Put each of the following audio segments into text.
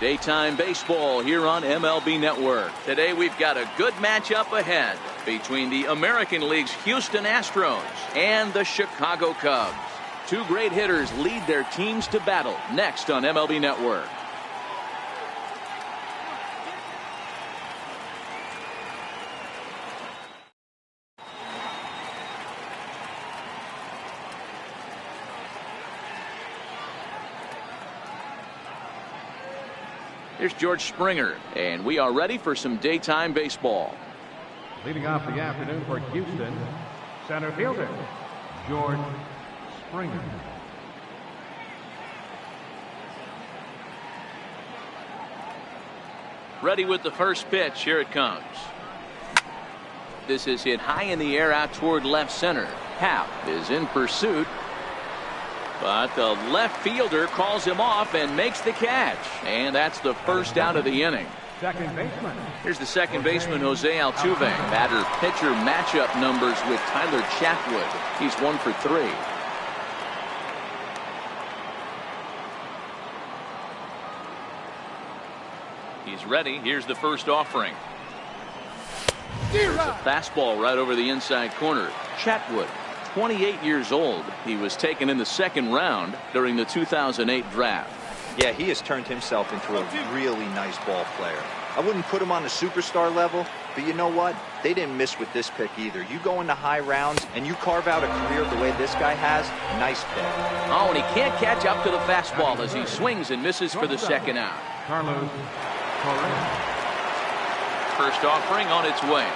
Daytime baseball here on MLB Network. Today we've got a good matchup ahead between the American League's Houston Astros and the Chicago Cubs. Two great hitters lead their teams to battle next on MLB Network. Here's George Springer, and we are ready for some daytime baseball. Leading off the afternoon for Houston, center fielder, George Springer. Ready with the first pitch. Here it comes. This is hit high in the air out toward left center. Happ is in pursuit, but the left fielder calls him off and makes the catch. And that's the first out of the inning. Second baseman. Here's the second baseman, Jose Altuve. Batter-pitcher matchup numbers with Tyler Chatwood. He's 1 for 3. He's ready. Here's the first offering. There's a fastball right over the inside corner. Chatwood, 28 years old. He was taken in the second round during the 2008 draft. Yeah, he has turned himself into a really nice ball player. I wouldn't put him on the superstar level, but you know what? They didn't miss with this pick either. You go into high rounds and you carve out a career the way this guy has. Nice pick. Oh, and he can't catch up to the fastball as he swings and misses for the second out. Carlos Correa. First offering on its way.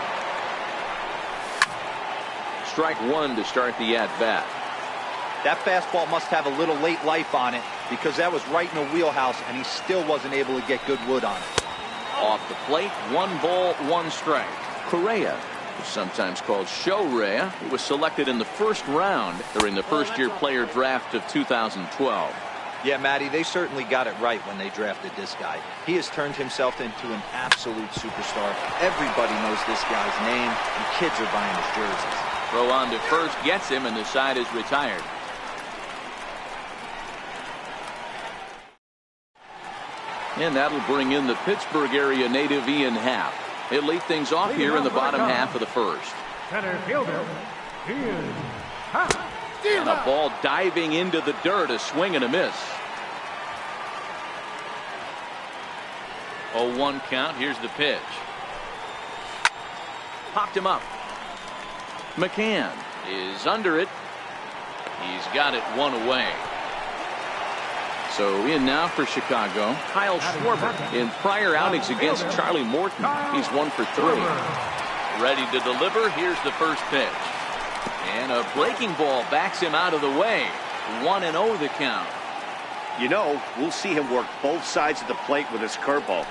Strike one to start the at-bat. That fastball must have a little late life on it because that was right in the wheelhouse and he still wasn't able to get good wood on it. Off the plate, 1 ball, 1 strike. Correa, who's sometimes called Show-Rea, who was selected in the first round during the first-year player draft of 2012. Yeah, Matty, they certainly got it right when they drafted this guy. He has turned himself into an absolute superstar. Everybody knows this guy's name, and kids are buying his jerseys. Throw on to first gets him, and the side is retired. And that'll bring in the Pittsburgh area native Ian Happ. He'll lead things off here in the bottom half of the first. Center fielder, Ian Happ. And a ball diving into the dirt, a swing and a miss. 0-1 count. Here's the pitch. Popped him up. McCann is under it. He's got it 1 away. So in now for Chicago, Kyle Schwarber. In prior outings against Charlie Morton, he's 1 for 3. Ready to deliver. Here's the first pitch. And a breaking ball backs him out of the way. 1-0 the count. You know, we'll see him work both sides of the plate with his curveball.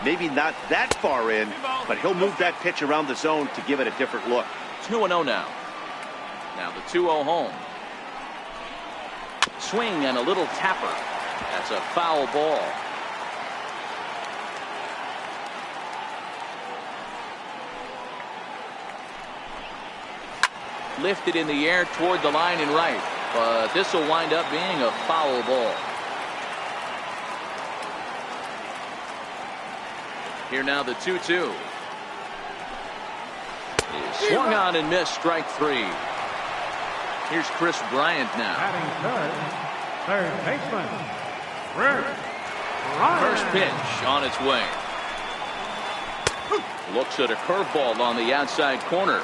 Maybe not that far in, but he'll move that pitch around the zone to give it a different look. 2-0 now. Now the 2-0 home. Swing and a little tapper. That's a foul ball. Lifted in the air toward the line and right, but this will wind up being a foul ball. Here now the 2-2. Swung on and missed, strike 3. Here's Chris Bryant now. Third baseman, First pitch on its way. Looks at a curveball on the outside corner.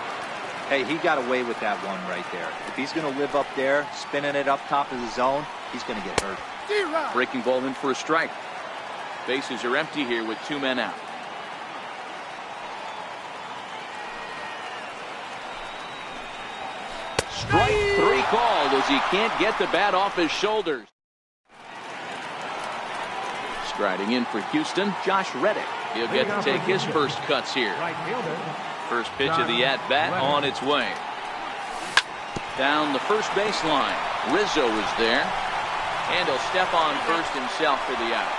Hey, he got away with that one right there. If he's going to live up there, spinning it up top of the zone, he's going to get hurt. Breaking ball in for a strike. Bases are empty here with 2 men out. Strike 3 called as he can't get the bat off his shoulders. Striding in for Houston, Josh Reddick. He'll get to take his first cuts here. First pitch of the at-bat on its way. Down the first baseline. Rizzo is there. And he'll step on first himself for the out.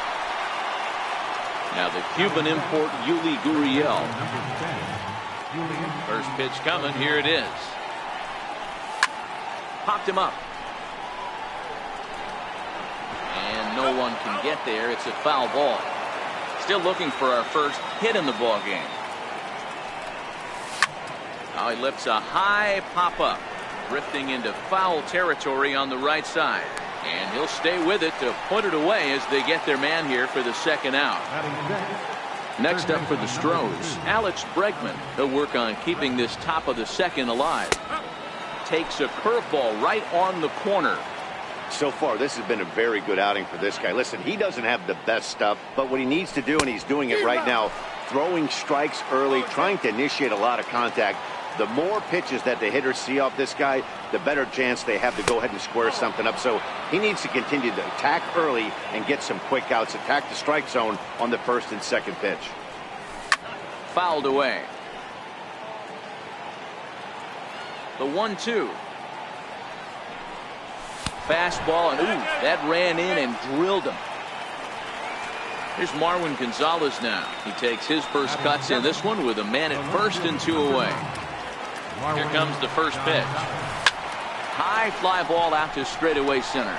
Now the Cuban import, Yuli Gurriel. First pitch coming. Here it is. Popped him up. And no one can get there. It's a foul ball. Still looking for our first hit in the ball game. Now he lifts a high pop-up, drifting into foul territory on the right side. And he'll stay with it to put it away as they get their man here for the second out. Next up for the Astros, Alex Bregman. He'll work on keeping this top of the second alive. Takes a curveball right on the corner. So far, this has been a very good outing for this guy. Listen, he doesn't have the best stuff, but what he needs to do, and he's doing it right now, throwing strikes early, trying to initiate a lot of contact. The more pitches that the hitters see off this guy, the better chance they have to go ahead and square something up. So he needs to continue to attack early and get some quick outs, attack the strike zone on the first and second pitch. Fouled away. The 1-2. Fastball, and ooh, that ran in and drilled him. Here's Marwin Gonzalez now. He takes his first cuts in this one with a man at first and 2 away. Here comes the first pitch. High fly ball out to straightaway center.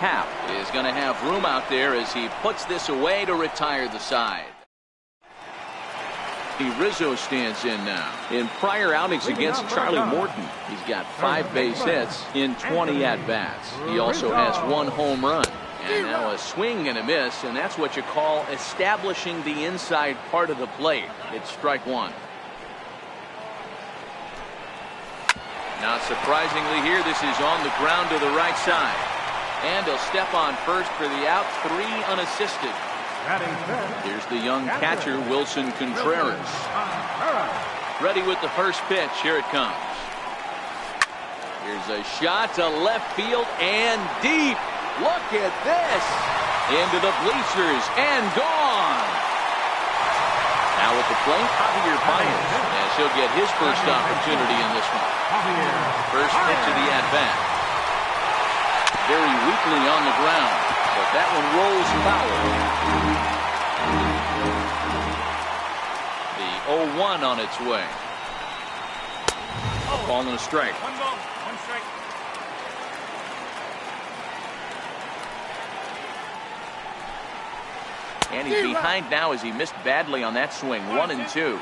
Happ is going to have room out there as he puts this away to retire the side. Rizzo stands in now. In prior outings against Charlie Morton, he's got 5 base hits in 20 at-bats. He also has 1 home run. And now a swing and a miss, and that's what you call establishing the inside part of the plate. It's strike 1. Not surprisingly here, this is on the ground to the right side. And he'll step on first for the out, 3 unassisted. Here's the young catcher, Wilson Contreras. Ready with the first pitch. Here it comes. Here's a shot to left field and deep. Look at this. Into the bleachers and gone. Now at the plate, Javier Baez, as he'll get his first opportunity in this one. First pitch of the at-bat. Very weakly on the ground, but that one rolls foul. The 0-1 on its way. A ball and a strike. 1 ball, 1 strike. And he's behind now as he missed badly on that swing. 1-2.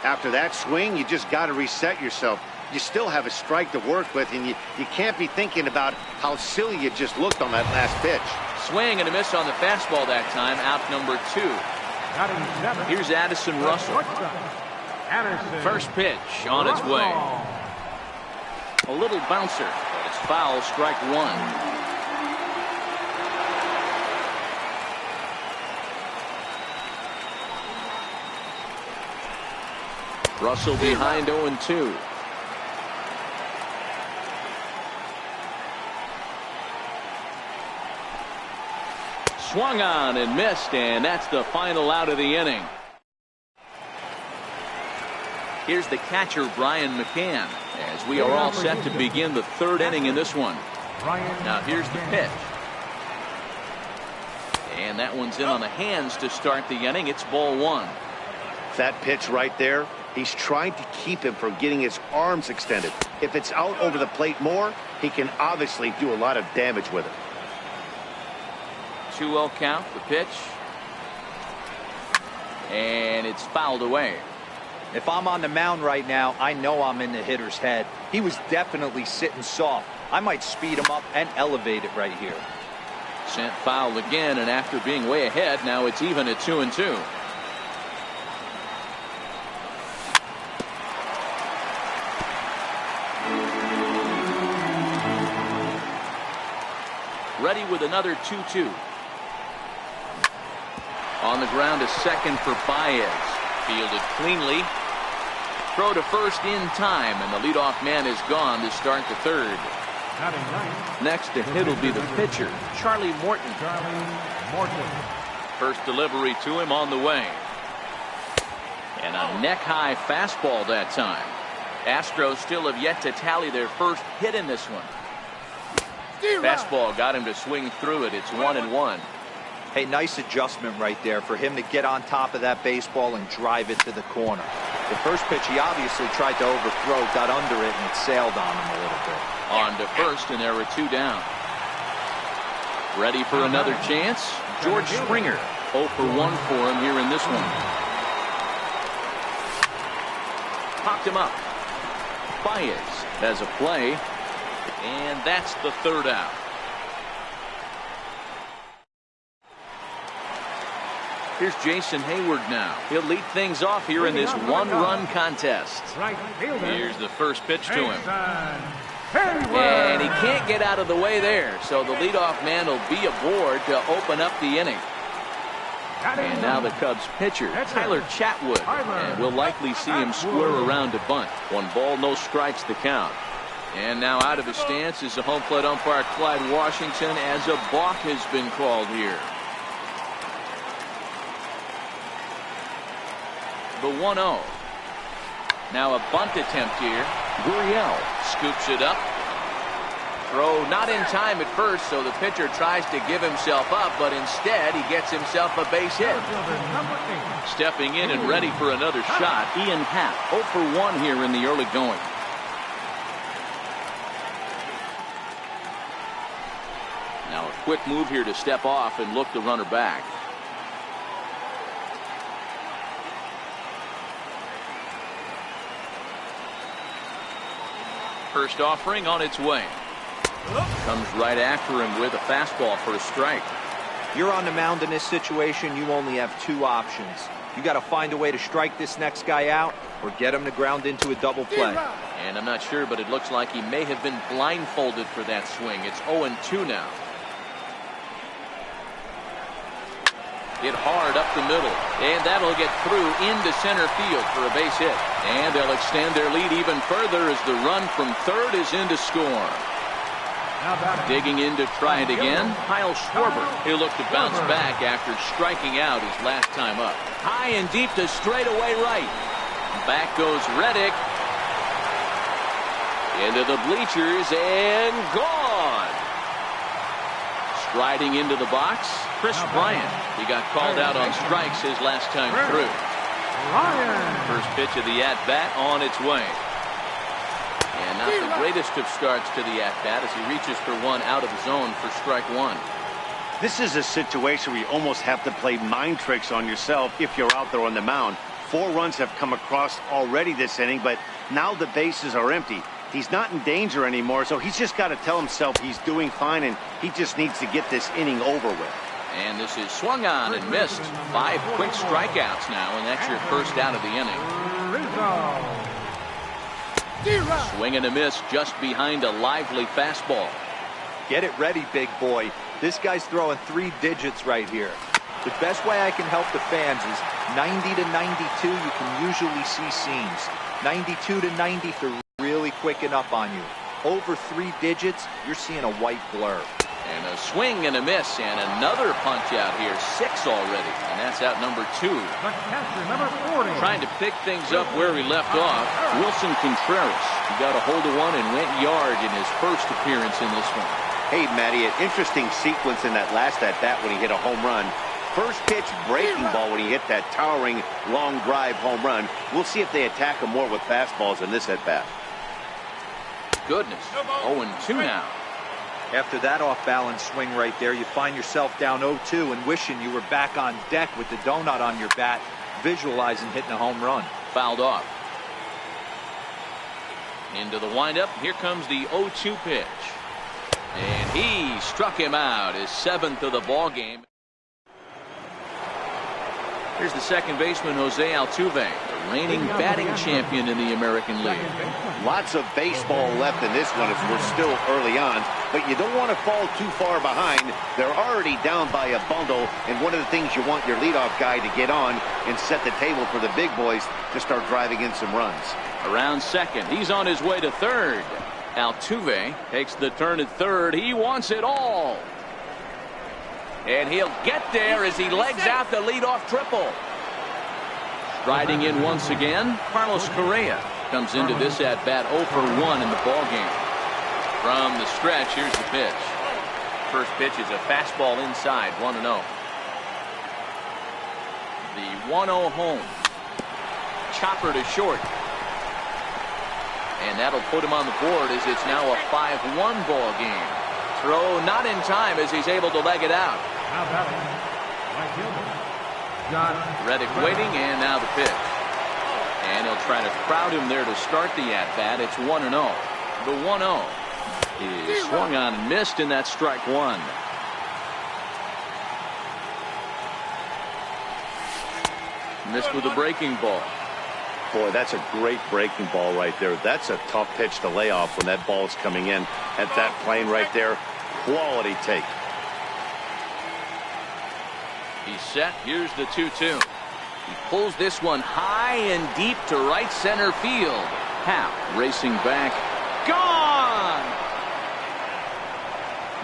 After that swing, you just got to reset yourself. You still have a strike to work with, and you can't be thinking about how silly you just looked on that last pitch. Swing and a miss on the fastball that time. Out number 2. Here's Addison Russell. First pitch on its way. A little bouncer, but it's foul. Strike 1. Russell behind 0-2. Swung on and missed, and that's the final out of the inning. Here's the catcher, Brian McCann, as we are all set to begin the 3rd inning in this one. Now here's the pitch. And that one's in on the hands to start the inning. It's ball 1. That pitch right there, he's trying to keep him from getting his arms extended. If it's out over the plate more, he can obviously do a lot of damage with it. 2-0 count, the pitch. And it's fouled away. If I'm on the mound right now, I know I'm in the hitter's head. He was definitely sitting soft. I might speed him up and elevate it right here. Sent foul again, and after being way ahead, now it's even at 2-2. Ready with another 2-2. On the ground to second for Baez. Fielded cleanly. Throw to first in time, and the leadoff man is gone to start the 3rd. Next to hit will be the pitcher, Charlie Morton. First delivery to him on the way. And a neck-high fastball that time. Astros still have yet to tally their first hit in this one. Fastball got him to swing through it. It's 1-1. Hey, nice adjustment right there for him to get on top of that baseball and drive it to the corner. The first pitch he obviously tried to overthrow, got under it, and it sailed on him a little bit. On to first, and there were 2 down. Ready for another chance. George Springer. 0 for 1 for him here in this one. Popped him up. Baez has a play. And that's the third out. Here's Jason Hayward now. He'll lead things off here in this one-run contest. Here's the first pitch to him. And he can't get out of the way there. So the leadoff man will be aboard to open up the inning. And now the Cubs pitcher, Tyler Chatwood. And we'll likely see him square around to bunt. 1 ball, no strikes the count. And now out of his stance is the home plate umpire Clyde Washington, as a balk has been called here. The 1-0. Now a bunt attempt here. Gurriel scoops it up. Throw not in time at first, so the pitcher tries to give himself up, but instead he gets himself a base hit. Stepping in and ready for another shot, Ian Happ. 0 for 1 here in the early going. Now a quick move here to step off and look the runner back. First offering on its way. Comes right after him with a fastball for a strike. You're on the mound in this situation. You only have 2 options. You got to find a way to strike this next guy out or get him to ground into a double play. And I'm not sure, but it looks like he may have been blindfolded for that swing. It's 0-2 now. Hit hard up the middle, and that'll get through into center field for a base hit. And they'll extend their lead even further as the run from third is in to score. Digging in to try it again, Kyle Schwarber. He'll look to bounce back after striking out his last time up. High and deep to straightaway right. Back goes Reddick. Into the bleachers and gone. Striding into the box, Chris Bryant. He got called out on strikes his last time through. First pitch of the at-bat on its way. And not the greatest of starts to the at-bat as he reaches for one out of the zone for strike 1. This is a situation where you almost have to play mind tricks on yourself if you're out there on the mound. 4 runs have come across already this inning, but now the bases are empty. He's not in danger anymore, so he's just got to tell himself he's doing fine, and he just needs to get this inning over with. And this is swung on and missed. 5 quick strikeouts now, and that's your first out of the inning. Swing and a miss just behind a lively fastball. Get it ready, big boy. This guy's throwing 3 digits right here. The best way I can help the fans is 90 to 92. You can usually see seams. 92 to 90 if they're really quicking up on you. Over 3 digits, you're seeing a white blur. And a swing and a miss, and another punch out here. 6 already, and that's out number 2. Trying to pick things up where he left off, Wilson Contreras. He got a hold of one and went yard in his first appearance in this one. Hey, Matty, an interesting sequence in that last at-bat when he hit a home run. First pitch breaking ball when he hit that towering long drive home run. We'll see if they attack him more with fastballs in this at-bat. Goodness, 0-2 now. After that off-balance swing right there, you find yourself down 0-2 and wishing you were back on deck with the donut on your bat, visualizing hitting a home run. Fouled off. Into the windup. Here comes the 0-2 pitch. And he struck him out, his 7th of the ball game. Here's the second baseman, Jose Altuve, the reigning batting champion in the American League. Lots of baseball left in this one as we're still early on, but you don't want to fall too far behind. They're already down by a bundle, and one of the things you want your leadoff guy to get on and set the table for the big boys to start driving in some runs. Around second, he's on his way to third. Altuve takes the turn at third. He wants it all. And he'll get there as he legs out the leadoff triple. Striding in once again, Carlos Correa comes into this at-bat 0 for 1 in the ballgame. From the stretch, here's the pitch. First pitch is a fastball inside, 1-0. The 1-0 home. Chopper to short. And that'll put him on the board as it's now a 5-1 ball game. throw not in time as he's able to leg it out. Now batting, right fielder, Josh Reddick waiting, and now the pitch. And he'll try to crowd him there to start the at-bat. It's 1-0. The 1-0 is swung on and missed, and that's strike one. Missed with a breaking ball. Boy, that's a great breaking ball right there. That's a tough pitch to lay off when that ball's coming in at that plane right there. Quality take. He's set. Here's the 2-2. He pulls this one high and deep to right center field. Happ racing back. Gone!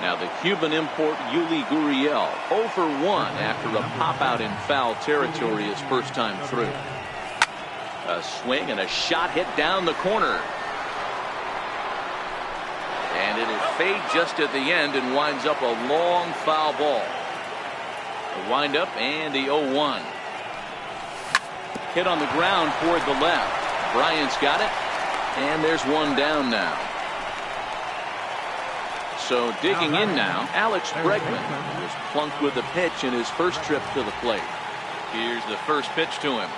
Now the Cuban import Yuli Gurriel 0 for 1 after a pop out in foul territory his first time through. A swing and a shot hit down the corner. And it'll fade just at the end and winds up a long foul ball. The windup and the 0-1. Hit on the ground toward the left. Bryant's got it. And there's one down now. So digging in now, Alex Bregman was plunked with a pitch in his first trip to the plate. Here's the first pitch to him.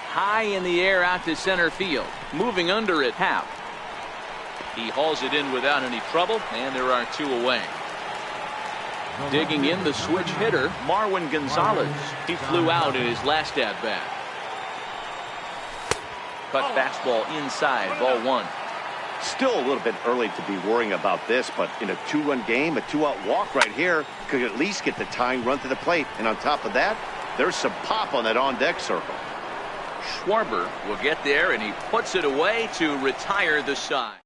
High in the air out to center field. Moving under it, Happ. He hauls it in without any trouble, and there are two away. Digging in, the switch hitter, Marwin Gonzalez. He flew out in his last at-bat. Cut fastball inside, ball one. Still a little bit early to be worrying about this, but in a two-run game, a two-out walk right here could at least get the tying run to the plate. And on top of that, there's some pop on that on-deck circle. Schwarber will get there, and he puts it away to retire the side.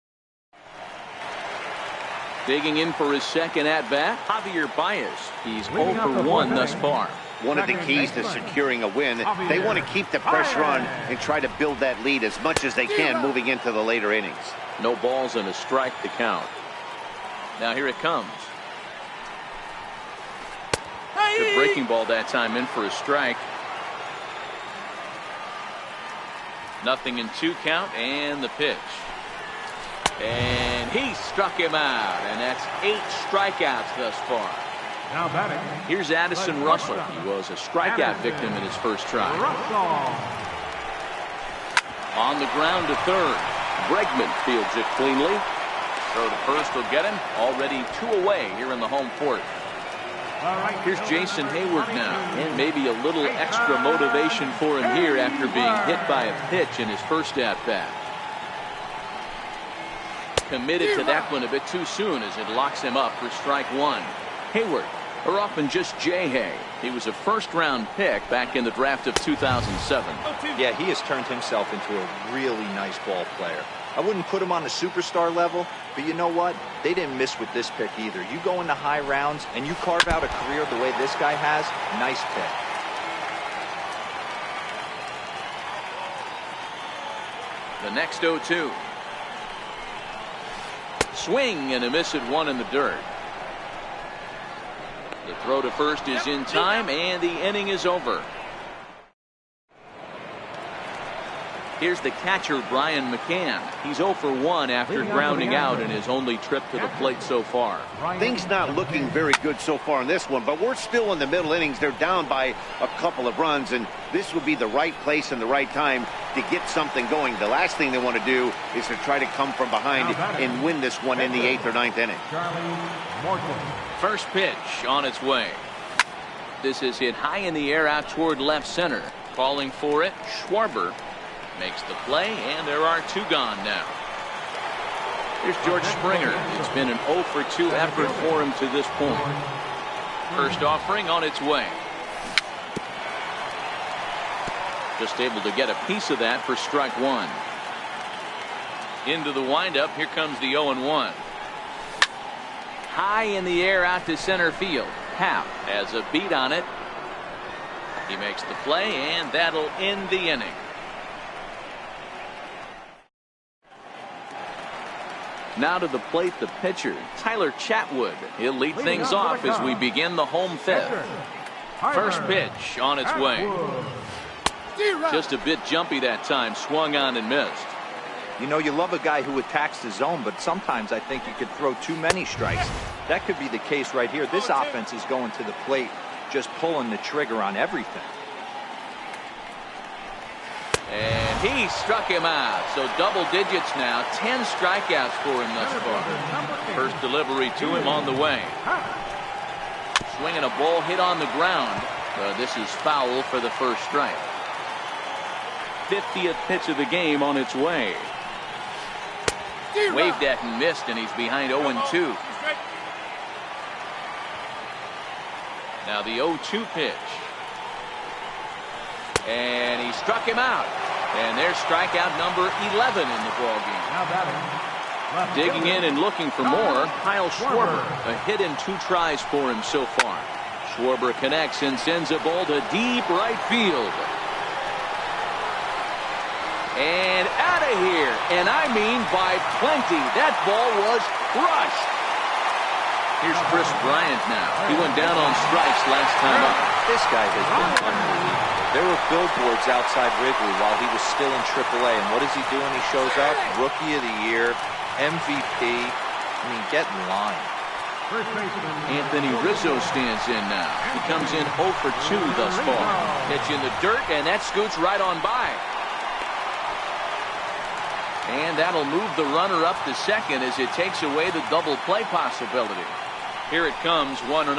Digging in for his second at-bat, Javier Baez. He's 0 for 1 thus far. One of the keys to securing a win, they want to keep the pressure on and try to build that lead as much as they can moving into the later innings. No balls and a strike to count. Now here it comes. The breaking ball that time in for a strike. Nothing in 2 count, and the pitch. And he struck him out, and that's 8 strikeouts thus far. Now batting. Here's Addison Russell. He was a strikeout victim in his first try. On the ground to third. Bregman fields it cleanly. Throw to first will get him. Already 2 away here in the home port. Here's Jason Hayward now, and maybe a little extra motivation for him here after being hit by a pitch in his first at-bat. Committed to that one a bit too soon as it locks him up for strike one. Hayward, or often just J-Hay. He was a first-round pick back in the draft of 2007. Yeah, he has turned himself into a really nice ball player. I wouldn't put him on the superstar level, but you know what? They didn't miss with this pick either. You go into high rounds and you carve out a career the way this guy has, nice pick. The next 0-2. Swing and a miss at one in the dirt. The throw to first is in time, and the inning is over. Here's the catcher, Brian McCann. He's 0 for 1 after grounding out in his only trip to the plate so far. Things not looking very good so far in this one, but we're still in the middle innings. They're down by a couple of runs, and this would be the right place and the right time to get something going. The last thing they want to do is to try to come from behind and win this one in the 8th or 9th inning. First pitch on its way. This is hit high in the air out toward left center. Calling for it, Schwarber makes the play, and there are 2 gone now. Here's George Springer. It's been an 0 for 2 effort for him to this point. First offering on its way. Just able to get a piece of that for strike one. Into the windup. Here comes the 0-1. High in the air out to center field. Happ has a beat on it. He makes the play, and that'll end the inning. Now to the plate, the pitcher, Tyler Chatwood. He'll lead things off as we begin the home 5th. First pitch on its way. Just a bit jumpy that time, swung on and missed. You know, you love a guy who attacks the zone, but sometimes I think you could throw too many strikes. That could be the case right here. This offense is going to the plate, just pulling the trigger on everything. And he struck him out. So double digits now. 10 strikeouts for him thus far. First delivery to him on the way. Swinging a ball hit on the ground. This is foul for the first strike. 50th pitch of the game on its way. Waved at and missed, and he's behind 0-2. Now the 0-2 pitch. And he struck him out. And there's strikeout number 11 in the ballgame. Digging in and looking for more, Kyle Schwarber. A hit in 2 tries for him so far. Schwarber connects and sends a ball to deep right field. And out of here. And I mean by plenty. That ball was crushed. Here's Chris Bryant now. He went down on strikes last time up. This guy has been unbelievable. There were billboards outside Wrigley while he was still in AAA. And what is he doing? He shows up. Rookie of the Year. MVP. I mean, get in line. Anthony Rizzo stands in now. He comes in 0 for 2 thus far. Pitch in the dirt, and that scoots right on by. And that'll move the runner up to second as it takes away the double play possibility. Here it comes, 1-0.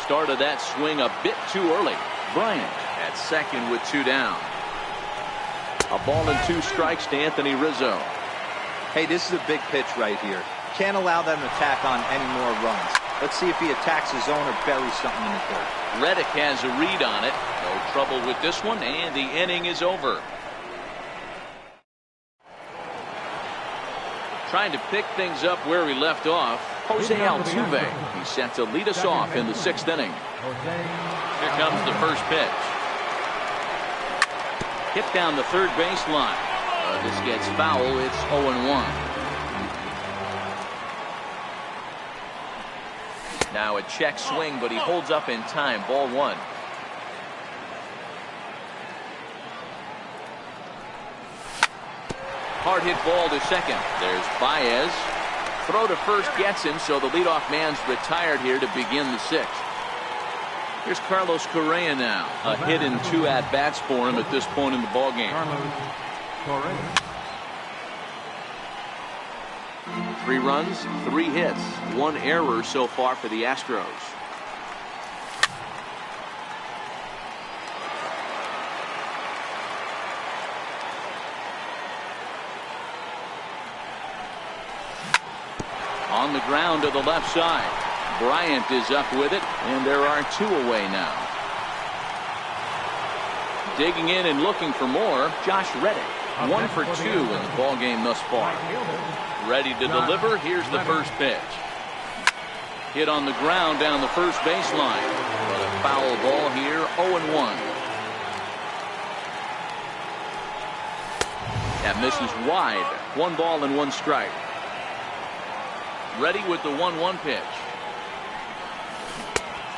Started that swing a bit too early. Bryant at second with 2 down. A ball and 2 strikes to Anthony Rizzo. Hey, this is a big pitch right here. Can't allow them to tack on any more runs. Let's see if he attacks his zone or buries something in the dirt. Reddick has a read on it. No trouble with this one, and the inning is over. Trying to pick things up where we left off, Jose Altuve. He's set to lead us off in the 6th inning. Here comes the first pitch. Hit down the third baseline. This gets foul. It's 0-1. Now a check swing, but he holds up in time. Ball 1. Hard hit ball to second. There's Baez. Throw to first gets him, so the leadoff man's retired here to begin the 6th. Here's Carlos Correa now. A hit in 2 at-bats for him at this point in the ballgame. 3 runs, 3 hits, 1 error so far for the Astros. On the ground to the left side. Bryant is up with it, and there are 2 away now. Digging in and looking for more, Josh Reddick. 1 for 2 in the ballgame thus far. Ready to deliver. Here's the first pitch. Hit on the ground down the first baseline. But a foul ball here, 0-1. That misses wide. 1 ball and 1 strike. Ready with the 1-1 pitch.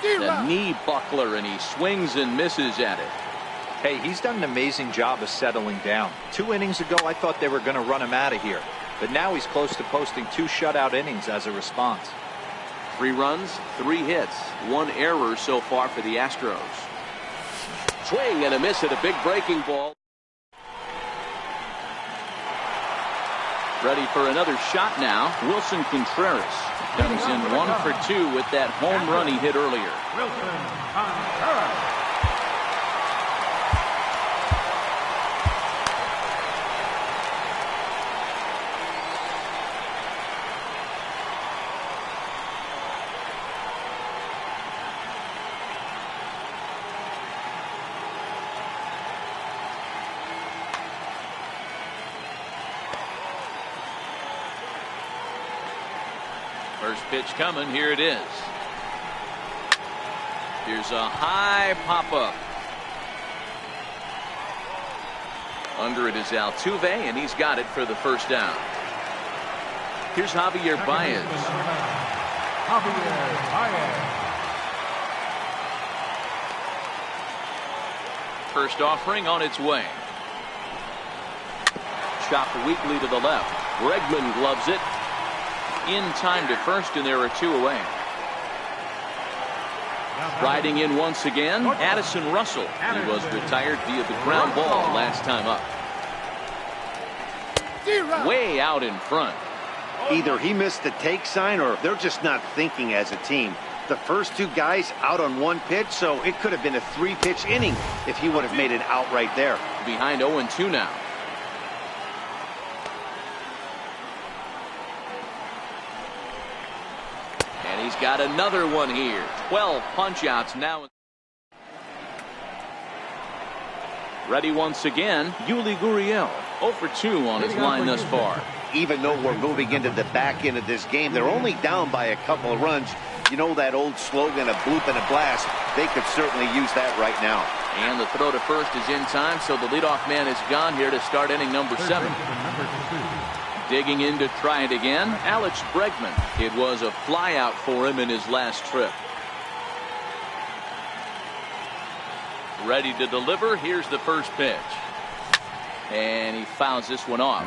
The knee buckler, and he swings and misses at it. Hey, he's done an amazing job of settling down. 2 innings ago, I thought they were going to run him out of here. But now he's close to posting 2 shutout innings as a response. 3 runs, 3 hits, 1 error so far for the Astros. Swing and a miss at a big breaking ball. Ready for another shot now. Wilson Contreras comes in 1 for 2 with that home run he hit earlier. Wilson Contreras. First pitch coming. Here it is. Here's a high pop-up. Under it is Altuve, and he's got it for the first down. Here's Javier Baez. Javier Baez. First offering on its way. chopped weakly to the left. Bregman gloves it. In time to first, and there are 2 away. Riding in once again, Addison Russell. He was retired via the ground ball last time up. Way out in front. Either he missed the take sign or they're just not thinking as a team. The first 2 guys out on 1 pitch, so it could have been a 3-pitch inning if he would have made it out right there. Behind 0-2 now. And he's got another one here. 12 punch-outs now. Ready once again, Yuli Gurriel. 0 for 2 on his line thus far. Even though we're moving into the back end of this game, they're only down by a couple of runs. You know that old slogan, a bloop and a blast. They could certainly use that right now. And the throw to first is in time, so the leadoff man is gone here to start inning number 7. Digging in to try it again, Alex Bregman. It was a flyout for him in his last trip. Ready to deliver. Here's the first pitch. And he fouls this one off.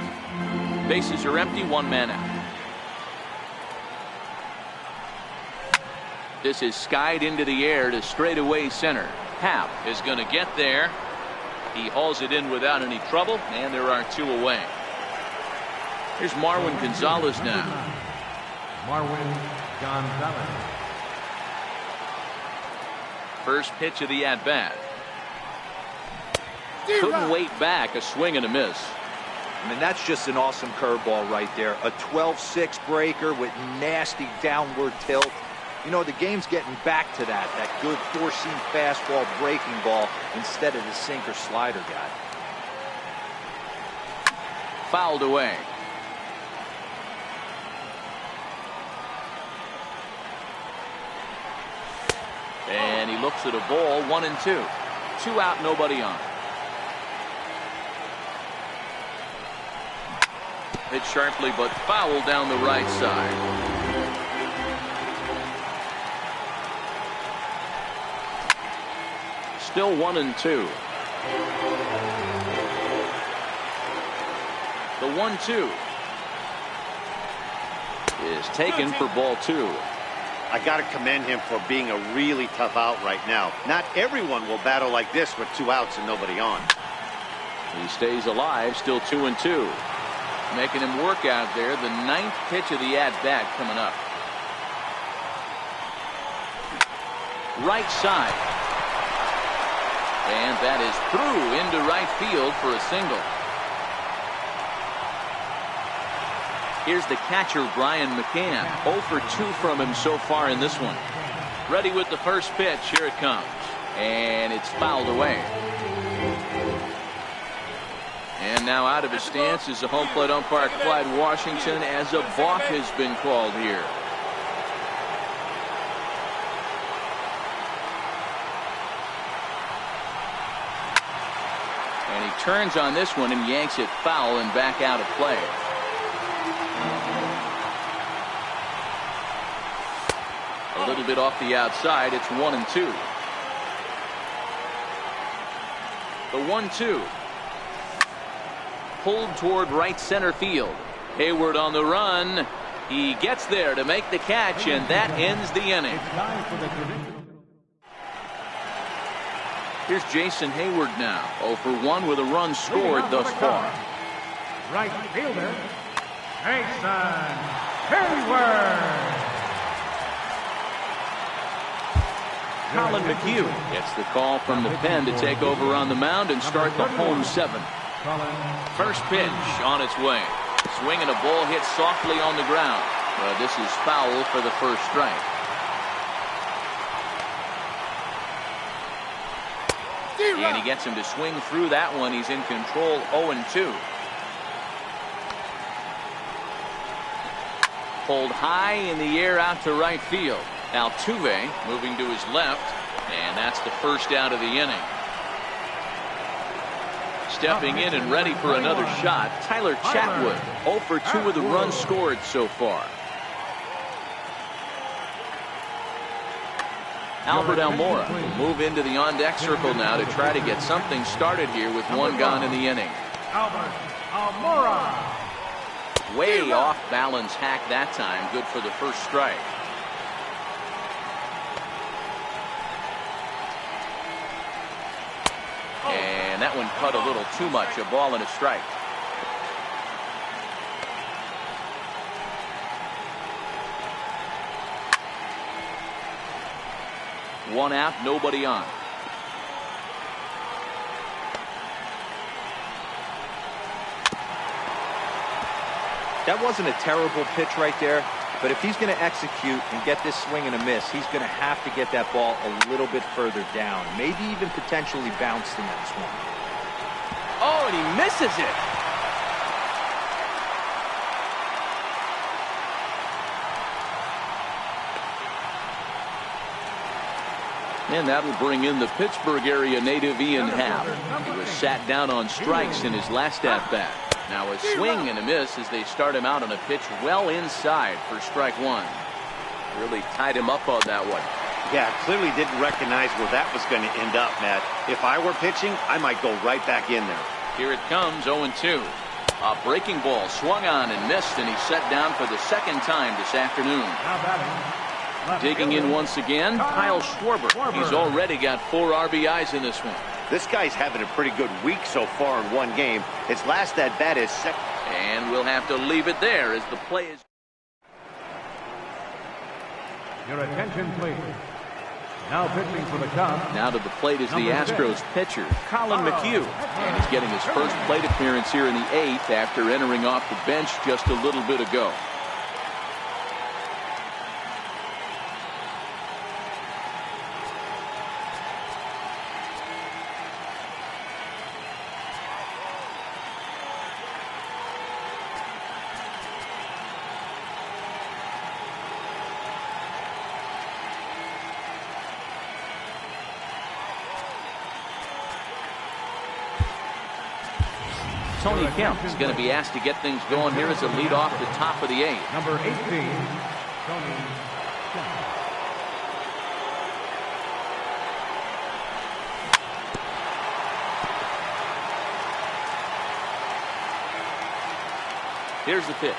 Bases are empty, 1 man out. This is skied into the air to straightaway center. Happ is going to get there. He hauls it in without any trouble, and there are 2 away. Here's Marwin Gonzalez now. Marwin Gonzalez. First pitch of the at-bat. Couldn't wait back. A swing and a miss. I mean, that's just an awesome curveball right there. A 12-6 breaker with nasty downward tilt. You know, the game's getting back to that good 4-seam fastball breaking ball instead of the sinker slider guy. Fouled away. And he looks at a ball, 1-2. 2 out, nobody on. Hit sharply, but foul down the right side. Still 1-2. The 1-2 is taken for ball 2. I got to commend him for being a really tough out right now. Not everyone will battle like this with 2 outs and nobody on. He stays alive, still 2-2. Making him work out there. The 9th pitch of the at-bat coming up. Right side. And that is through into right field for a single. Here's the catcher, Brian McCann. 0 for 2 from him so far in this one. Ready with the first pitch. Here it comes. And it's fouled away. And now out of his stance is the home plate umpire, Clyde Washington, as a balk has been called here. And he turns on this one and yanks it foul and back out of play. A little bit off the outside. It's 1-2. The 1-2. Pulled toward right center field. Hayward on the run. He gets there to make the catch, and that ends the inning. Here's Jason Hayward now. 0 for 1 with a run scored thus far. Right fielder, Jason Hayward. Colin McHugh gets the call from the pen to take over on the mound and start the home 7. First pitch on its way. Swing and a ball hit softly on the ground. But this is foul for the first strike. And he gets him to swing through that one. He's in control. 0-2. Pulled high in the air out to right field. Altuve moving to his left, and that's the first out of the inning. Stepping in and ready for another shot, Tyler Chatwood. 0 for 2 with a run scored so far. Albert Almora will move into the on-deck circle now to try to get something started here with 1 gone in the inning. Albert Almora. Way off balance hack that time. Good for the first strike. And that one cut a little too much. A ball and a strike. One out, nobody on. That wasn't a terrible pitch right there, but if he's going to execute and get this swing and a miss, he's going to have to get that ball a little bit further down, maybe even potentially bounce the next one. Oh, and he misses it. And that'll bring in the Pittsburgh area native Ian Happ. He was sat down on strikes in his last at-bat. Now a swing and a miss as they start him out on a pitch well inside for strike one. Really tied him up on that one. Yeah, clearly didn't recognize where that was going to end up, Matt. If I were pitching, I might go right back in there. Here it comes, 0-2. A breaking ball swung on and missed, and he's set down for the second time this afternoon. Digging in once again, Kyle Schwarber. He's already got 4 RBIs in this one. This guy's having a pretty good week so far in one game. His last at-bat is second. And we'll have to leave it there as the play is. Your attention, please. Now pitching for the Cubs. Now to the plate is the Astros pitcher, Colin McHugh. And he's getting his first plate appearance here in the 8th after entering off the bench just a little bit ago. Tony Kemp is going to be asked to get things going here as a lead off the top of the 8th. Number 18, Tony Kemp. Here's the pitch.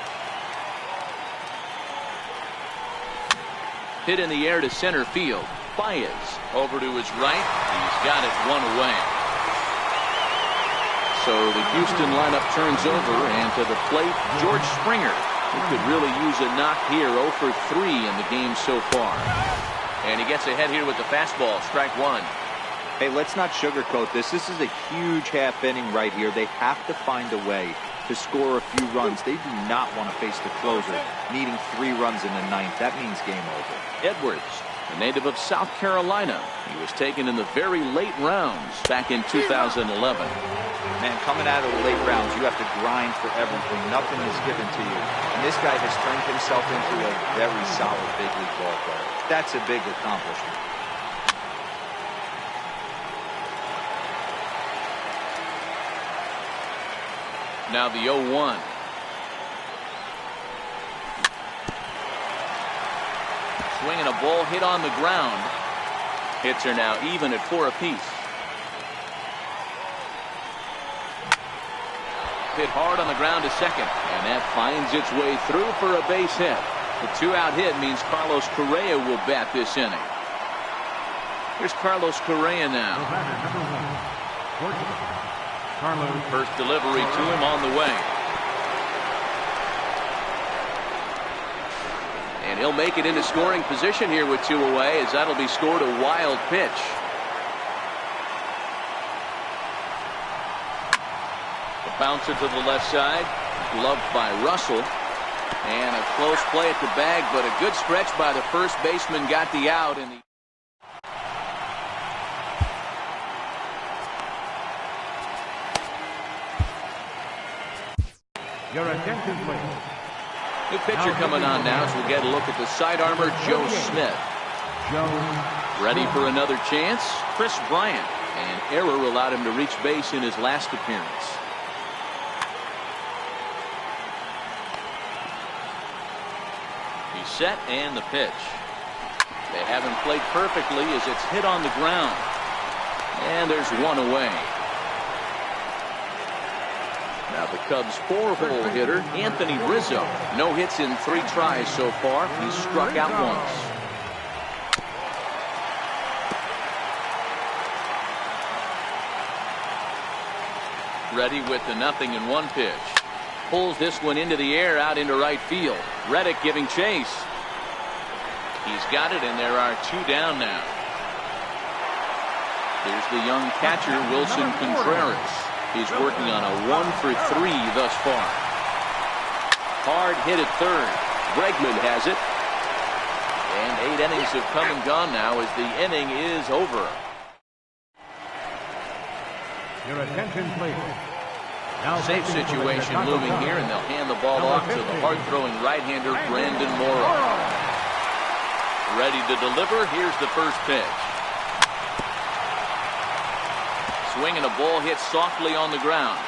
Hit in the air to center field. Baez over to his right. He's got it one away. So the Houston lineup turns over, and to the plate, George Springer. He could really use a knock here. 0 for 3 in the game so far. And he gets ahead here with the fastball. Strike one. Hey, let's not sugarcoat this. This is a huge half inning right here. They have to find a way to score a few runs. They do not want to face the closer, needing 3 runs in the 9th. That means game over. Edwards, a native of South Carolina. He was taken in the very late rounds back in 2011. Man, coming out of the late rounds, you have to grind for everything. Nothing is given to you. And this guy has turned himself into a very solid big league ball player. That's a big accomplishment. Now the 0-1. Swinging a ball hit on the ground. Hits are now even at 4 apiece. Hit hard on the ground to second, and that finds its way through for a base hit. The 2-out hit means Carlos Correa will bat this inning. Here's Carlos Correa now. First delivery to him on the way. And he'll make it into scoring position here with 2 away, as that'll be scored a wild pitch. Bouncer to the left side, gloved by Russell, and a close play at the bag, but a good stretch by the first baseman got the out. In the Your attention, please. new pitcher coming on now as we get a look at the side armor, Joe Smith. Ready for another chance, Chris Bryant. An error allowed him to reach base in his last appearance. Set and the pitch. They haven't played perfectly as it's hit on the ground. And there's 1 away. Now the Cubs' 4-hole hitter, Anthony Rizzo. No hits in 3 tries so far. He's struck out once. Ready with the 0-1 pitch. Pulls this one into the air out into right field. Reddick giving chase. He's got it, and there are 2 down now. Here's the young catcher, Wilson Contreras. He's working on a 1-for-3 thus far. Hard hit at third. Bregman has it. And 8 innings have come and gone now as the inning is over. Your attention, please. Safe situation looming here, and they'll hand the ball off to the hard-throwing right-hander, Brandon Morrow. Ready to deliver. Here's the first pitch. Swing and a ball hit softly on the ground.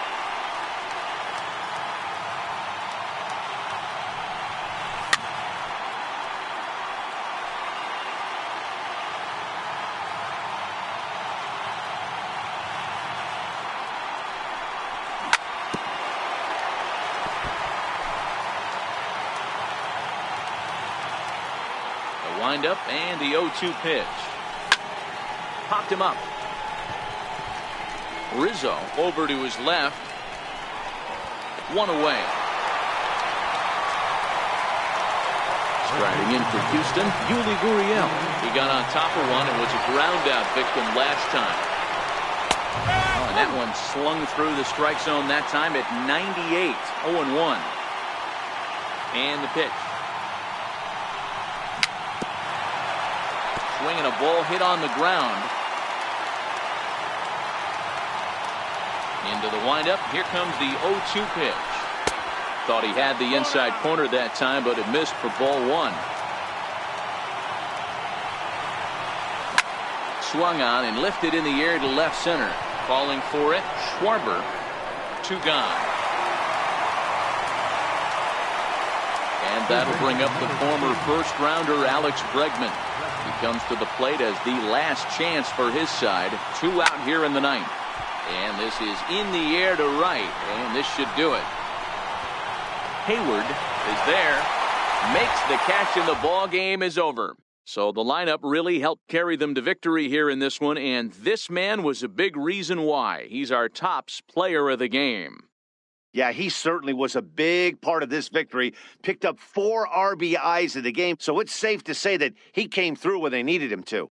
Windup and the 0-2 pitch. Popped him up. Rizzo over to his left. 1 away. Striding in for Houston, Yuli Gurriel. He got on top of one and was a ground out victim last time. Oh, and that one slung through the strike zone that time at 98. 0-1. And the pitch. Swing and a ball hit on the ground. Into the windup. Here comes the 0-2 pitch. Thought he had the inside corner that time, but it missed for ball 1. Swung on and lifted in the air to left center. Calling for it, Schwarber. 2 gone. And that'll bring up the former first-rounder Alex Bregman. He comes to the plate as the last chance for his side. 2 out here in the 9th. And this is in the air to right, and this should do it. Hayward is there, makes the catch, and the ball game is over. So the lineup really helped carry them to victory here in this one, and this man was a big reason why. He's our tops player of the game. Yeah, he certainly was a big part of this victory. Picked up 4 RBIs in the game, so it's safe to say that he came through when they needed him to.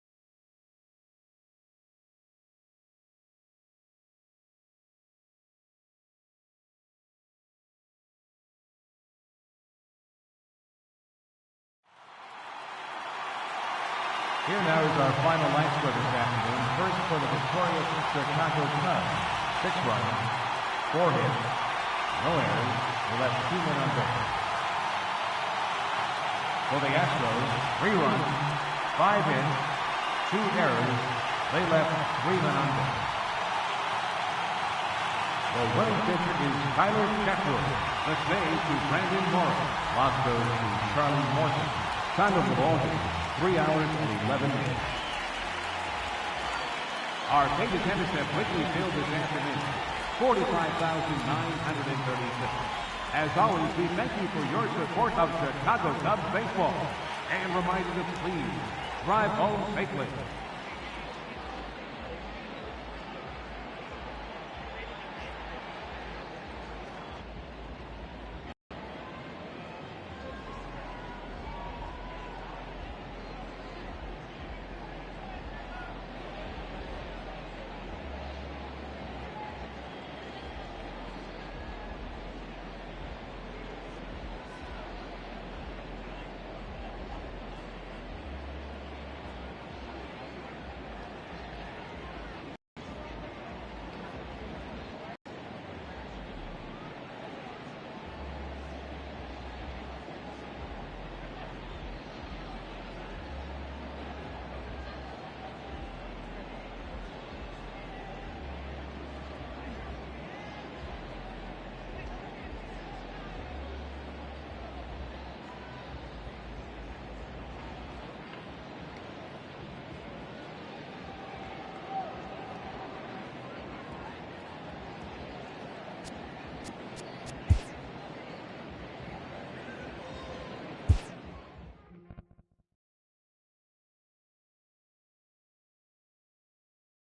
Here now is our final line score this afternoon. First for the victorious Chicago Cubs. 6 runs, 4 hits, no errors. They left 2 men on base. For the Astros, 3 runs, 5 hits, 2 errors. They left 3 men on base. The winning pitcher is Tyler Chatwood. The save to Brandon Morrow. Loss goes to Charlie Morton. Time of the ball game, 3 hours and 11 minutes. Our paid attendance at Wrigley Field this afternoon, 45,936. As always, we thank you for your support of Chicago Cubs baseball and remind you to please drive home safely.